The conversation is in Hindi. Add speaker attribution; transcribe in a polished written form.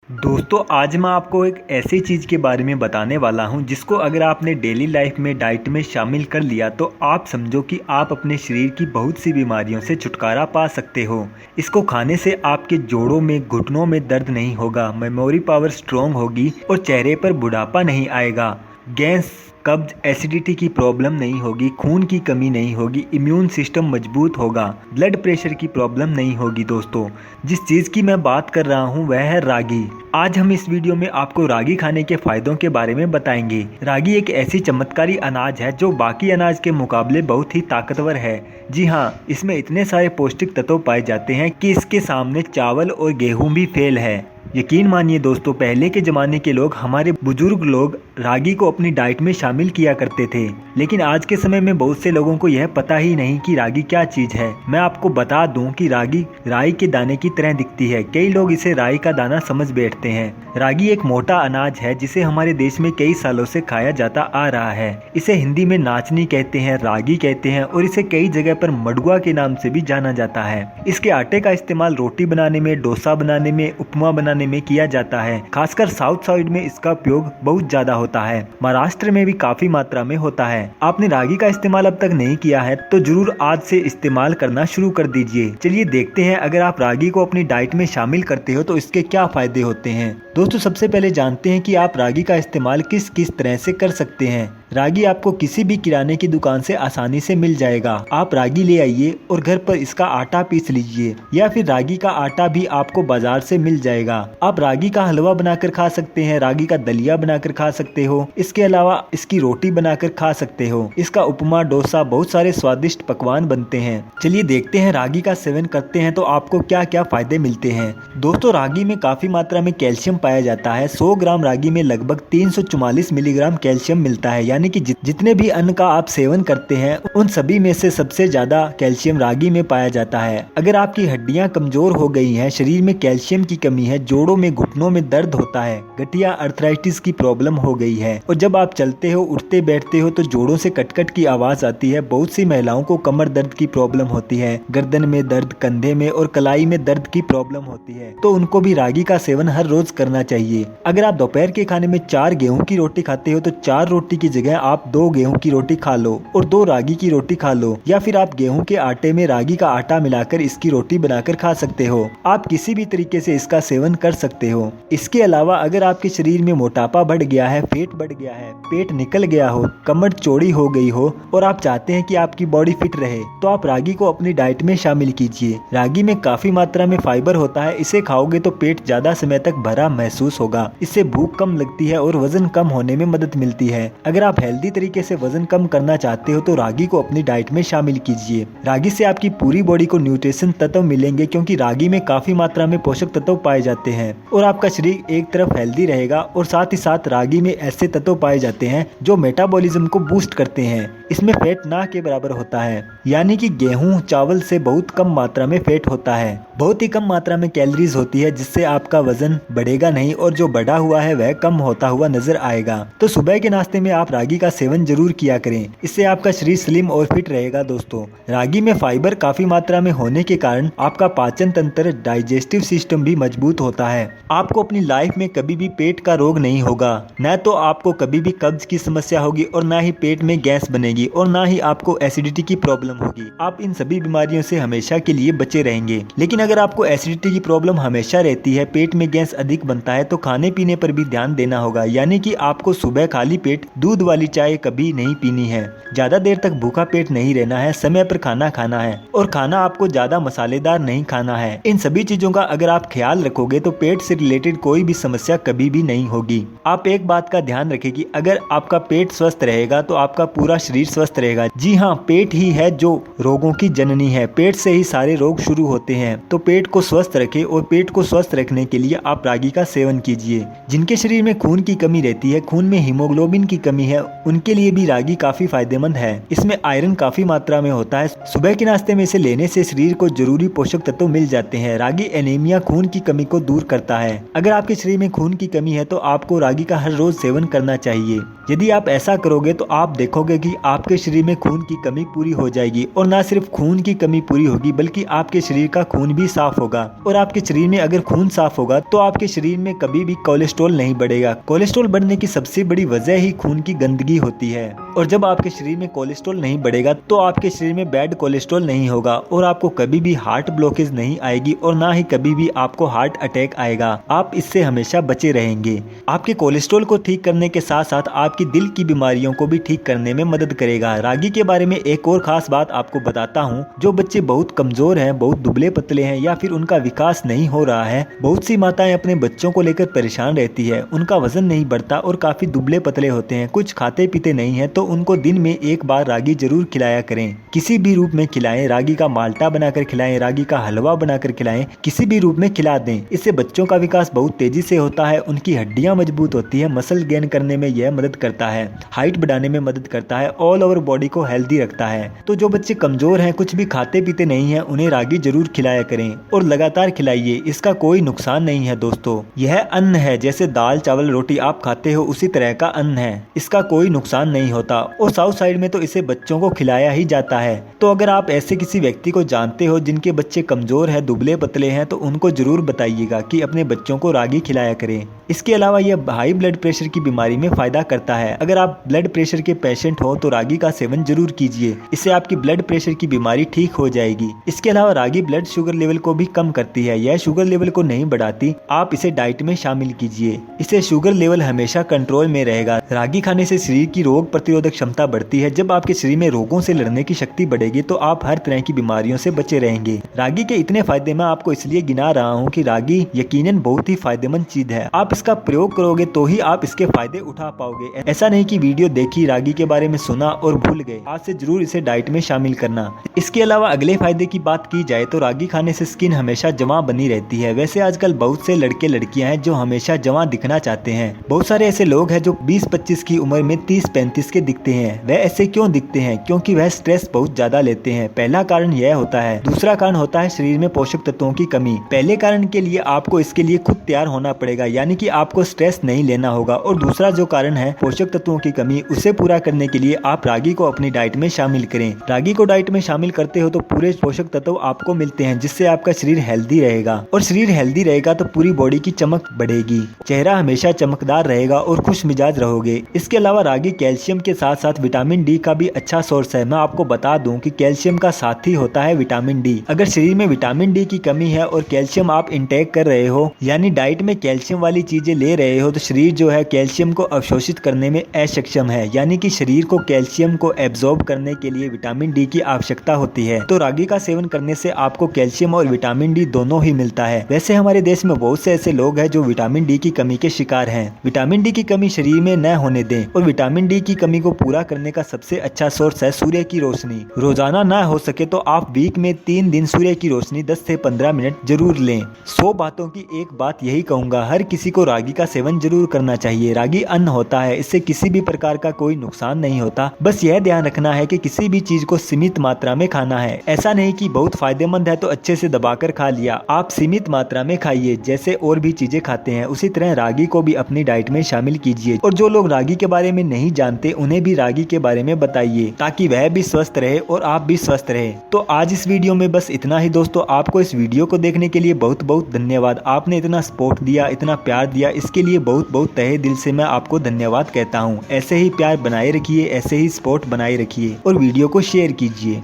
Speaker 1: दोस्तों आज मैं आपको एक ऐसी चीज़ के बारे में बताने वाला हूं जिसको अगर आपने डेली लाइफ में डाइट में शामिल कर लिया तो आप समझो कि आप अपने शरीर की बहुत सी बीमारियों से छुटकारा पा सकते हो। इसको खाने से आपके जोड़ों में घुटनों में दर्द नहीं होगा, मेमोरी पावर स्ट्रॉन्ग होगी और चेहरे पर बुढ़ापा नहीं आएगा। गैस, कब्ज, एसिडिटी की प्रॉब्लम नहीं होगी, खून की कमी नहीं होगी, इम्यून सिस्टम मजबूत होगा, ब्लड प्रेशर की प्रॉब्लम नहीं होगी। दोस्तों जिस चीज़ की मैं बात कर रहा हूँ वह है रागी। आज हम इस वीडियो में आपको रागी खाने के फायदों के बारे में बताएंगे। रागी एक ऐसी चमत्कारी अनाज है जो बाकी अनाज के मुकाबले बहुत ही ताकतवर है। जी हाँ, इसमें इतने सारे पौष्टिक तत्व पाए जाते हैं कि इसके सामने चावल और गेहूं भी फेल है। यकीन मानिए दोस्तों, पहले के ज़माने के लोग, हमारे बुजुर्ग लोग रागी को अपनी डाइट में शामिल किया करते थे, लेकिन आज के समय में बहुत से लोगों को यह पता ही नहीं कि रागी क्या चीज़ है। मैं आपको बता दूं कि रागी राई के दाने की तरह दिखती है। कई लोग इसे राई का दाना समझ बैठते हैं। रागी एक मोटा अनाज है जिसे हमारे देश में कई सालों से खाया जाता आ रहा है। इसे हिंदी में नाचनी कहते हैं, रागी कहते हैं और इसे कई जगह पर मडुआ के नाम से भी जाना जाता है। इसके आटे का इस्तेमाल रोटी बनाने में, डोसा बनाने में, उपमा बनाने में किया जाता है। खासकर साउथ साइड में इसका उपयोग बहुत ज्यादा होता है। महाराष्ट्र में भी काफी मात्रा में होता है। आपने रागी का इस्तेमाल अब तक नहीं किया है तो जरूर आज से इस्तेमाल करना शुरू कर दीजिए। चलिए देखते हैं अगर आप रागी को अपनी डाइट में शामिल करते हो तो इसके क्या फायदे होते हैं। दोस्तों सबसे पहले जानते हैं कि आप रागी का इस्तेमाल किस किस तरह से कर सकते हैं। रागी आपको किसी भी किराने की दुकान से आसानी से मिल जाएगा। आप रागी ले आइए और घर पर इसका आटा पीस लीजिए, या फिर रागी का आटा भी आपको बाजार से मिल जाएगा। आप रागी का हलवा बनाकर खा सकते हैं, रागी का दलिया बनाकर खा सकते हो। इसके अलावा इसकी रोटी बनाकर खा सकते हो। इसका उपमा, डोसा, बहुत सारे स्वादिष्ट पकवान बनते हैं। चलिए देखते हैं रागी का सेवन करते हैं तो आपको क्या क्या फायदे मिलते हैं। दोस्तों रागी में काफी मात्रा में कैल्शियम पाया जाता है। 100 ग्राम रागी में लगभग 344 मिलीग्राम कैल्शियम मिलता है, यानी कि जितने भी अन्न का आप सेवन करते हैं उन सभी में से सबसे ज्यादा कैल्शियम रागी में पाया जाता है। अगर आपकी हड्डियां कमजोर हो गई हैं, शरीर में कैल्शियम की कमी है, जोड़ों में, घुटनों में दर्द होता है, गठिया अर्थराइटिस की प्रॉब्लम हो गई है और जब आप चलते हो, उठते बैठते हो तो जोड़ों से कटकट की आवाज आती है। बहुत सी महिलाओं को कमर दर्द की प्रॉब्लम होती है, गर्दन में दर्द, कंधे में और कलाई में दर्द की प्रॉब्लम होती है, तो उनको भी रागी का सेवन हर रोज करना चाहिए। अगर आप दोपहर के खाने में 4 गेहूं की रोटी खाते हो तो 4 रोटी की जगह आप 2 गेहूं की रोटी खा लो और 2 रागी की रोटी खा लो, या फिर आप गेहूं के आटे में रागी का आटा मिलाकर इसकी रोटी बनाकर खा सकते हो। आप किसी भी तरीके से इसका सेवन कर सकते हो। इसके अलावा अगर आपके शरीर में मोटापा बढ़ गया है, पेट बढ़ गया है, पेट निकल गया हो, कमर चौड़ी हो गई हो और आप चाहते हैं कि आपकी बॉडी फिट रहे तो आप रागी को अपनी डाइट में शामिल कीजिए। रागी में काफी मात्रा में फाइबर होता है। इसे खाओगे तो पेट ज्यादा समय तक भरा महसूस होगा। इससे भूख कम लगती है और वजन कम होने में मदद मिलती है। अगर आप हेल्दी तरीके से वजन कम करना चाहते हो तो रागी को अपनी डाइट में शामिल कीजिए। रागी से आपकी पूरी बॉडी को न्यूट्रिशन तत्व मिलेंगे, क्योंकि रागी में काफी मात्रा में पोषक तत्व पाए जाते हैं और आपका शरीर एक तरफ हेल्दी रहेगा और साथ ही साथ रागी में ऐसे तत्व पाए जाते हैं जो मेटाबॉलिज्म को बूस्ट करते हैं। इसमें फैट ना के बराबर होता है, यानी कि गेहूं, चावल से बहुत कम मात्रा में फैट होता है। बहुत ही कम मात्रा में कैलोरीज होती है, जिससे आपका वजन बढ़ेगा नहीं और जो बढ़ा हुआ है वह कम होता हुआ नजर आएगा। तो सुबह के नाश्ते में आप रागी का सेवन जरूर किया करें, इससे आपका शरीर स्लिम और फिट रहेगा। दोस्तों रागी में फाइबर काफी मात्रा में होने के कारण आपका पाचन तंत्र, डाइजेस्टिव सिस्टम भी मजबूत होता है। आपको अपनी लाइफ में कभी भी पेट का रोग नहीं होगा, न तो आपको कभी भी कब्ज की समस्या होगी और न ही पेट में गैस बनेगी और न ही आपको एसिडिटी की प्रॉब्लम होगी। आप इन सभी बीमारियों से हमेशा के लिए बचे रहेंगे। लेकिन अगर आपको एसिडिटी की प्रॉब्लम हमेशा रहती है, पेट में गैस अधिक बनता है, तो खाने पीने पर भी ध्यान देना होगा। यानी कि आपको सुबह खाली पेट दूध वाली चाय कभी नहीं पीनी है, ज्यादा देर तक भूखा पेट नहीं रहना है, समय पर खाना खाना है और खाना आपको ज्यादा मसालेदार नहीं खाना है। इन सभी चीजों का अगर आप ख्याल रखोगे तो पेट से रिलेटेड कोई भी समस्या कभी भी नहीं होगी। आप एक बात का ध्यान रखें कि अगर आपका पेट स्वस्थ रहेगा तो आपका पूरा शरीर स्वस्थ रहेगा। जी हाँ, पेट ही है जो रोगों की जननी है। पेट से ही सारे रोग शुरू होते हैं। तो पेट को स्वस्थ रखें और पेट को स्वस्थ रखने के लिए आप रागी का सेवन कीजिए। जिनके शरीर में खून की कमी रहती है, खून में हीमोग्लोबिन की कमी है, उनके लिए भी रागी काफी फायदेमंद है। इसमें आयरन काफी मात्रा में होता है। सुबह के नाश्ते में इसे लेने से शरीर को जरूरी पोषक तत्व मिल जाते हैं। रागी एनीमिया, खून की कमी को दूर करता है। अगर आपके शरीर में खून की कमी है तो आपको रागी का हर रोज सेवन करना चाहिए। यदि आप ऐसा करोगे तो आप देखोगे कि आपके शरीर में खून की कमी पूरी हो जाएगी और न सिर्फ खून की कमी पूरी होगी बल्कि आपके शरीर का खून भी साफ होगा। और आपके शरीर में अगर खून साफ होगा तो आपके शरीर शरीर में कभी भी कोलेस्ट्रॉल नहीं बढ़ेगा। कोलेस्ट्रॉल बढ़ने की सबसे बड़ी वजह ही खून की गंदगी होती है, और जब आपके शरीर में कोलेस्ट्रॉल नहीं बढ़ेगा तो आपके शरीर में बैड कोलेस्ट्रॉल नहीं होगा और आपको कभी भी हार्ट ब्लॉकेज नहीं आएगी और ना ही कभी भी आपको हार्ट अटैक आएगा। आप इससे हमेशा बचे रहेंगे। आपके कोलेस्ट्रॉल को ठीक करने के साथ साथ आपकी दिल की बीमारियों को भी ठीक करने में मदद करेगा। रागी के बारे में एक और खास बात आपको बताता हूँ। जो बच्चे बहुत कमजोर हैं, बहुत दुबले पतले हैं या फिर उनका विकास नहीं हो रहा है, बहुत सी माताएं अपने बच्चों को लेकर परेशान रहती है। उनका वजन नहीं बढ़ता और काफी दुबले पतले होते हैं, कुछ खाते पीते नहीं है, तो उनको दिन में एक बार रागी जरूर खिलाया करें। किसी भी रूप में खिलाएं, रागी का माल्टा बनाकर खिलाएं, रागी का हलवा बनाकर खिलाएं, किसी भी रूप में खिला दें। इससे बच्चों का विकास बहुत तेजी से होता है, उनकी हड्डियां मजबूत होती है, मसल गेन करने में यह मदद करता है, हाइट बढ़ाने में मदद करता है, ऑल ओवर बॉडी को हेल्दी रखता है। तो जो बच्चे कमजोर हैं, कुछ भी खाते पीते नहीं है, उन्हें रागी जरूर खिलाया करें और लगातार खिलाइए। इसका कोई नुकसान नहीं है दोस्तों। यह अन्न है, जैसे दाल चावल रोटी आप खाते हो उसी तरह का अन्न है, इसका कोई नुकसान नहीं होता और साउथ साइड में तो इसे बच्चों को खिलाया ही जाता है। तो अगर आप ऐसे किसी व्यक्ति को जानते हो जिनके बच्चे कमजोर हैं, दुबले पतले हैं, तो उनको जरूर बताइएगा कि अपने बच्चों को रागी खिलाया करें। इसके अलावा यह हाई ब्लड प्रेशर की बीमारी में फायदा करता है। अगर आप ब्लड प्रेशर के पेशेंट हो तो रागी का सेवन जरूर कीजिए, इससे आपकी ब्लड प्रेशर की बीमारी ठीक हो जाएगी। इसके अलावा रागी ब्लड शुगर लेवल को भी कम करती है, यह शुगर लेवल को नहीं बढ़ाती। आप इसे डाइट में शामिल कीजिए, इससे शुगर लेवल हमेशा कंट्रोल में रहेगा। रागी खाने से शरीर की रोग प्रतिरोधक क्षमता बढ़ती है। जब आपके शरीर में रोगों से लड़ने की शक्ति बढ़ेगी तो आप हर तरह की बीमारियों से बचे रहेंगे। रागी के इतने फायदे मैं आपको इसलिए गिना रहा हूँ कि रागी यकीनन बहुत ही फायदेमंद चीज है। आप इसका प्रयोग करोगे तो ही आप इसके फायदे उठा पाओगे। ऐसा नहीं कि वीडियो देखी, रागी के बारे में सुना और भूल गए। आज से जरूर इसे डाइट में शामिल करना। इसके अलावा अगले फायदे की बात की जाए तो रागी खाने से स्किन हमेशा जवां बनी रहती है। वैसे आजकल बहुत से लड़के लड़कियां हैं जो हमेशा जवां दिखना चाहते हैं। बहुत सारे ऐसे लोग हैं जो 20-25 की उम्र में 30-35 के दिखते हैं। वह ऐसे क्यों दिखते हैं? क्योंकि वह स्ट्रेस बहुत ज्यादा लेते हैं। पहला कारण यह होता है। दूसरा कारण होता है शरीर में पोषक तत्वों की कमी। पहले कारण के लिए आपको इसके लिए खुद तैयार होना पड़ेगा, यानी कि आपको स्ट्रेस नहीं लेना होगा। और दूसरा जो कारण है पोषक तत्वों की कमी, उसे पूरा करने के लिए आप रागी को अपनी डाइट में शामिल करें। रागी को डाइट में शामिल करते हो तो पूरे पोषक तत्व आपको मिलते हैं, जिससे आपका शरीर हेल्दी रहेगा। और शरीर हेल्दी रहेगा तो पूरी बॉडी की चमक बढ़ेगी, चेहरा हमेशा चमकदार रहेगा और खुश मिजाज रहोगे। इसके अलावा रागी कैल्शियम के साथ साथ विटामिन डी का भी अच्छा सोर्स है। मैं आपको बता दूं कि कैल्शियम का साथी होता है विटामिन डी। अगर शरीर में विटामिन डी की कमी है और कैल्शियम आप इंटेक कर रहे हो, यानी डाइट में कैल्शियम वाली चीजें ले रहे हो, तो शरीर जो है कैल्शियम को अवशोषित करने में अक्षम है, यानी कि शरीर को कैल्शियम को एब्जॉर्ब करने के लिए विटामिन डी की आवश्यकता होती है। तो रागी का सेवन करने से आपको कैल्शियम और विटामिन डी दोनों ही मिलता है। वैसे हमारे देश में बहुत से ऐसे लोग हैं जो विटामिन डी की कमी के शिकार हैं। विटामिन डी की कमी शरीर में न होने दें, और विटामिन डी की कमी को पूरा करने का सबसे अच्छा सोर्स है सूर्य की रोशनी। रोजाना ना हो सके तो आप वीक में 3 दिन सूर्य की रोशनी 10 से 15 मिनट जरूर लें। 100 बातों की एक बात यही कहूंगा, हर किसी को रागी का सेवन जरूर करना चाहिए। रागी अन्न होता है, इससे किसी भी प्रकार का कोई नुकसान नहीं होता। बस यह ध्यान रखना है कि किसी भी चीज को सीमित मात्रा में खाना है। ऐसा नहीं कि बहुत फायदेमंद है तो अच्छे से दबाकर खा लिया। आप सीमित मात्रा में खाइए, जैसे और भी चीजें खाते हैं उसी तरह रागी को भी अपनी डाइट में शामिल कीजिए। और जो लोग रागी के बारे में नहीं जानते उन्हें भी रागी के बारे में बताइए, ताकि वह भी स्वस्थ रहे और आप भी स्वस्थ रहे। तो आज इस वीडियो में बस इतना ही दोस्तों। आपको इस वीडियो को देखने के लिए बहुत बहुत धन्यवाद। आपने इतना सपोर्ट दिया, इतना प्यार दिया, इसके लिए बहुत बहुत तहे दिल से मैं आपको धन्यवाद कहता हूँ। ऐसे ही प्यार बनाए रखिए, ऐसे ही सपोर्ट बनाए रखिए और वीडियो को शेयर कीजिए।